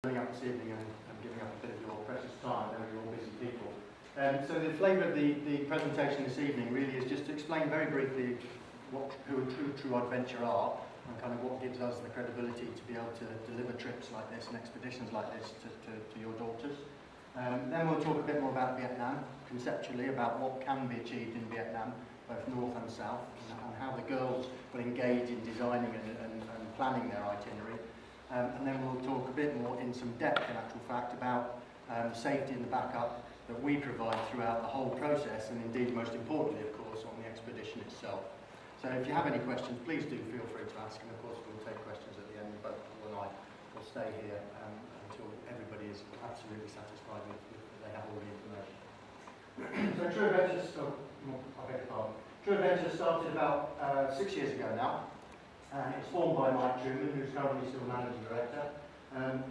turning up this evening and giving up a bit of your precious time. I know you're all busy people. So the flavour of the presentation this evening really is just to explain very briefly who True Adventure are and kind of what gives us the credibility to be able to deliver trips like this and expeditions like this to your daughters. Then we'll talk a bit more about Vietnam, conceptually about what can be achieved in Vietnam, both north and south, and how the girls will engage in designing and planning their itinerary. And then we'll talk a bit more in some depth, in actual fact, about safety and the backup that we provide throughout the whole process, and indeed, most importantly, of course, on the expedition itself. So if you have any questions, please do feel free to ask, and of course we'll take questions at the end, but Paul and I will stay here until everybody is absolutely satisfied with they have all the information. So True Adventure started about 6 years ago now. It's formed by Mike Truman, who's currently still Managing Director.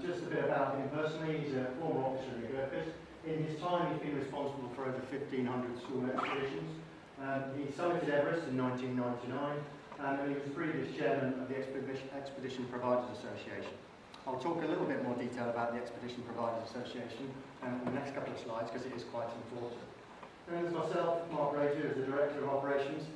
Just a bit about him personally, he's a former officer in the Gurkhas. In his time, he's been responsible for over 1,500 school expeditions. He summited Everest in 1999, and he was previous chairman of the Expedition Providers Association. I'll talk a little bit more detail about the Expedition Providers Association in the next couple of slides, because it is quite important. And as myself, Mark Rager, as the Director of Operations,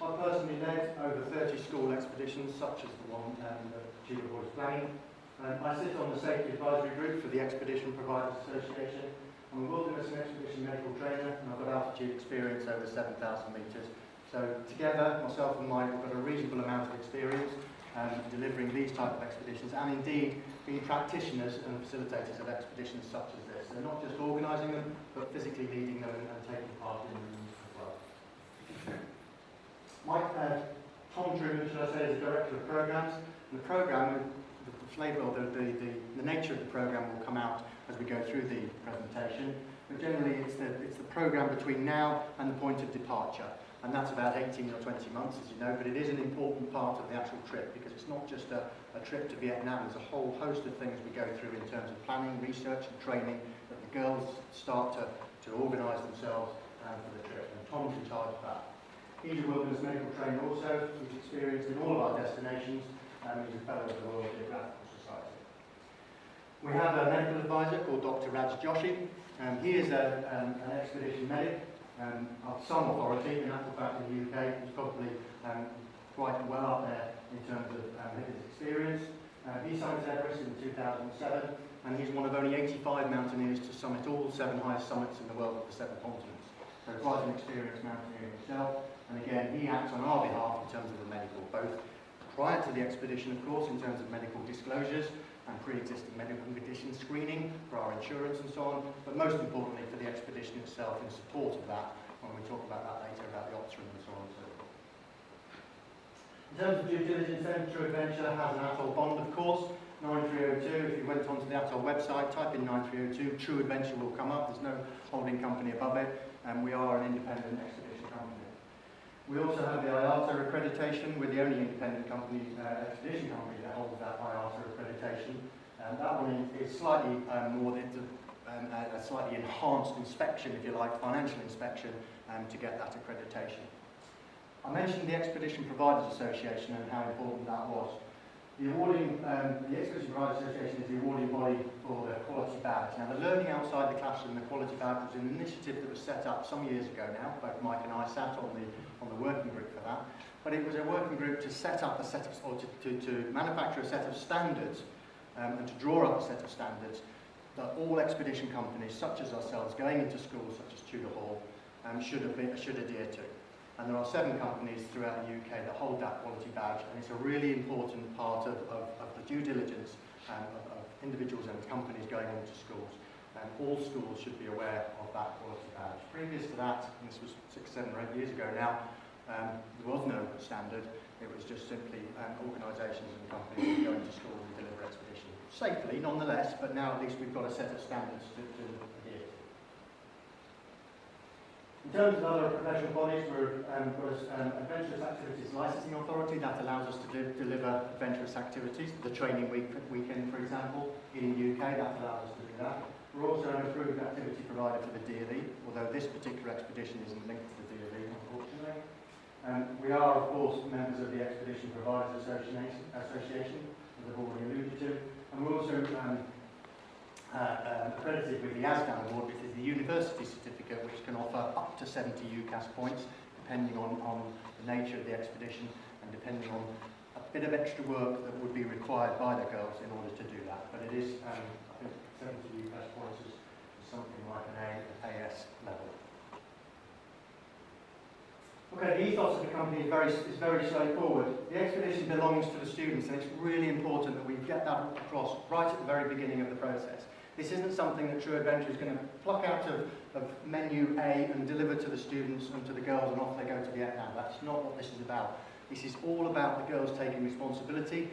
I've personally led over 30 school expeditions, such as the one that Chief was planning. I sit on the Safety Advisory Group for the Expedition Providers Association. I'm a wilderness and expedition medical trainer, and I've got altitude experience over 7,000 metres. So together, myself and Mike, have got a reasonable amount of experience delivering these type of expeditions, and indeed being practitioners and facilitators of expeditions such as this. So not just organising them, but physically leading them and taking part in them as well. Tom Truman, should I say, is the Director of Programmes. And the programme, the flavour, or the nature of the programme will come out as we go through the presentation. But generally, it's the programme between now and the point of departure. And that's about 18 or 20 months, as you know, but it is an important part of the actual trip, because it's not just a trip to Vietnam. There's a whole host of things we go through in terms of planning, research and training that the girls start to organise themselves for the trip. And Tom's in charge of that. He's a wilderness medical trainer also. He's experienced in all of our destinations, and he's a fellow of the Royal Geographical Society. We have a medical advisor called Dr. Raj Joshi. He is an expedition medic of some authority. In actual fact, in the UK, he's probably quite well up there in terms of his experience. He summited Everest in 2007, and he's one of only 85 mountaineers to summit all 7 highest summits in the world of the 7 continents. So quite an experienced mountaineer himself. And again, he acts on our behalf in terms of the medical, both prior to the expedition, of course, in terms of medical disclosures and pre-existing medical condition screening for our insurance and so on, but most importantly for the expedition itself in support of that, when we talk about that later, about the Optron and so on and so forth. In terms of due diligence then, True Adventure has an ATOL bond, of course, 9302. If you went onto the ATOL website, type in 9302, True Adventure will come up. There's no holding company above it, and we are an independent expedition company. We also have the IATA accreditation. We're the only independent expedition company that holds that IATA accreditation. That one is slightly more, it's a slightly enhanced inspection, if you like, financial inspection, to get that accreditation. I mentioned the Expedition Providers Association and how important that was. The Expedition Providers Association is the awarding body for the Quality Badge. Now, the Learning Outside the Classroom, the Quality Badge, was an initiative that was set up some years ago now. Both Mike and I sat on the working group for that. But it was a working group to set up a set of, or to manufacture a set of standards and to draw up a set of standards that all expedition companies, such as ourselves, going into schools such as Tudor Hall, should adhere to. And there are 7 companies throughout the UK that hold that quality badge, and it's a really important part of the due diligence of individuals and companies going into schools. And all schools should be aware of that quality badge. Previous to that, and this was 6, 7 or 8 years ago now, there was no standard. It was just simply organisations and companies that go into school and deliver expeditions. Safely, nonetheless, but now at least we've got a set of standards to adhere to. In terms of other professional bodies, we're Adventurous Activities Licensing Authority. That allows us to deliver adventurous activities. The training weekend, for example, in the UK, that allows us to do that. We're also an approved activity provider for the DLE, although this particular expedition isn't linked to the DLE, unfortunately. We are, of course, members of the Expedition Providers Association, as I've already alluded to, and we're also accredited with the ASDAN award, which is the university certificate, which can offer up to 70 UCAS points, depending on the nature of the expedition and depending on a bit of extra work that would be required by the girls in order to do that. But it is, I think 70 UCAS points is something like an AS level. Okay, the ethos of the company is very straightforward. The expedition belongs to the students, and it's really important that we get that across right at the very beginning of the process. This isn't something that True Adventure is going to pluck out of menu A and deliver to the students and to the girls and off they go to Vietnam. That's not what this is about. This is all about the girls taking responsibility,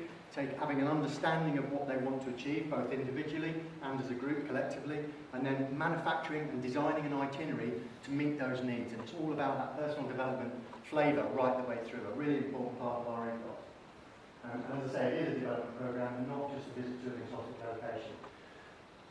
having an understanding of what they want to achieve, both individually and as a group collectively, and then manufacturing and designing an itinerary to meet those needs. And it's all about that personal development flavour right the way through, a really important part of our ethos. And as I say, it is a development programme and not just a visit to an exotic location.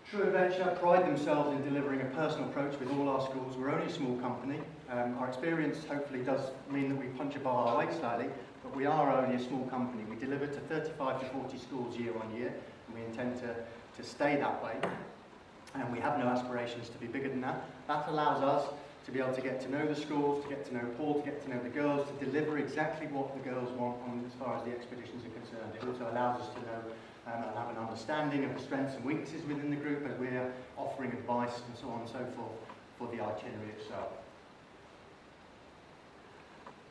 True Adventure pride themselves in delivering a personal approach with all our schools. We're only a small company. Our experience hopefully does mean that we punch above our weight slightly, but we are only a small company. We deliver to 35 to 40 schools year on year, and we intend to stay that way. And we have no aspirations to be bigger than that. That allows us to be able to get to know the schools, to get to know Paul, to get to know the girls, to deliver exactly what the girls want as far as the expeditions are concerned. It also allows us to know and have an understanding of the strengths and weaknesses within the group as we're offering advice and so on and so forth for the itinerary itself.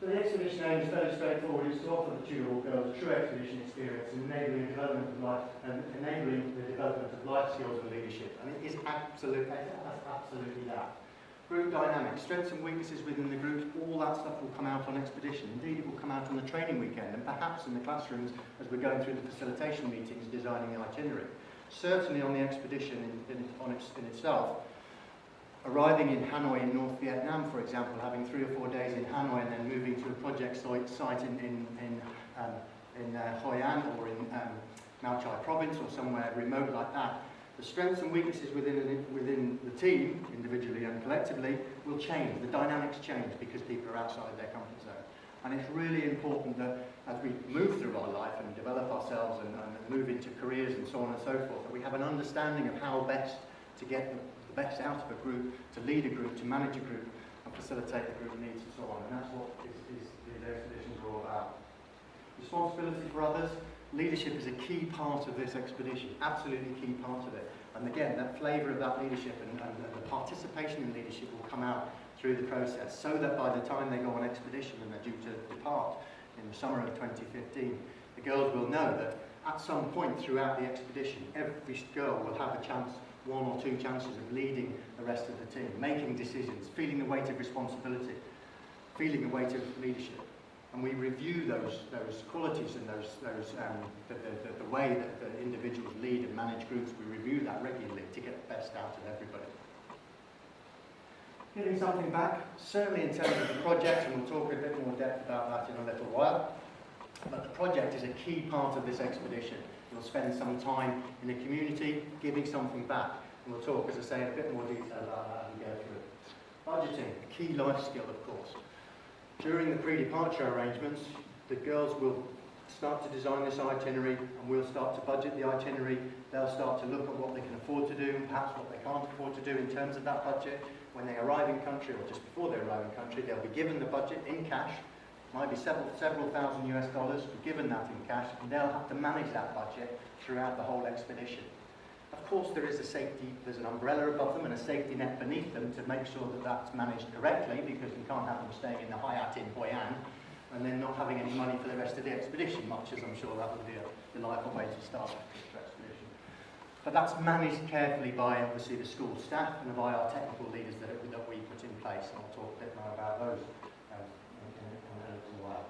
So the expedition aim is fairly straightforward. It's to offer the Tudor girls a true expedition experience and enabling the development of life skills and leadership. And it is absolutely that. Group dynamics, strengths and weaknesses within the groups, all that stuff will come out on expedition. Indeed, it will come out on the training weekend and perhaps in the classrooms as we're going through the facilitation meetings designing the itinerary. Certainly on the expedition in itself, arriving in Hanoi in North Vietnam, for example, having 3 or 4 days in Hanoi and then moving to a project site in Hoi An or in Mao Chai province or somewhere remote like that, the strengths and weaknesses within the team, individually and collectively, will change. The dynamics change because people are outside their comfort zone. And it's really important that as we move through our life and develop ourselves and move into careers and so on and so forth, that we have an understanding of how best to get the best out of a group, to lead a group, to manage a group, and facilitate the group needs and so on. And that's what these expeditions are all about. Responsibility for others. Leadership is a key part of this expedition, absolutely key part of it. And again, that flavour of that leadership and the participation in leadership will come out through the process, so that by the time they go on expedition and they're due to depart in the summer of 2015, the girls will know that at some point throughout the expedition, every girl will have a chance, 1 or 2 chances of leading the rest of the team, making decisions, feeling the weight of responsibility, feeling the weight of leadership. And we review those qualities and the way that the individuals lead and manage groups. We review that regularly to get the best out of everybody. Giving something back, certainly in terms of the project, and we'll talk a bit more depth about that in a little while. But the project is a key part of this expedition. We'll spend some time in the community giving something back. And we'll talk, as I say, in a bit more detail about that as we go through it. Budgeting, a key life skill, of course. During the pre-departure arrangements, the girls will start to design this itinerary and we'll start to budget the itinerary. They'll start to look at what they can afford to do and perhaps what they can't afford to do in terms of that budget. When they arrive in country or just before they arrive in country, they'll be given the budget in cash. Might be several thousand US dollars, be given that in cash, and they'll have to manage that budget throughout the whole expedition. Of course, there's an umbrella above them and a safety net beneath them to make sure that that's managed correctly, because we can't have them staying in the Hyatt in Hoi An and then not having any money for the rest of the expedition, much as I'm sure that would be a delightful way to start this expedition. But that's managed carefully by, obviously, the school staff and by our technical leaders that we put in place, and I'll talk a bit more about those in a little while.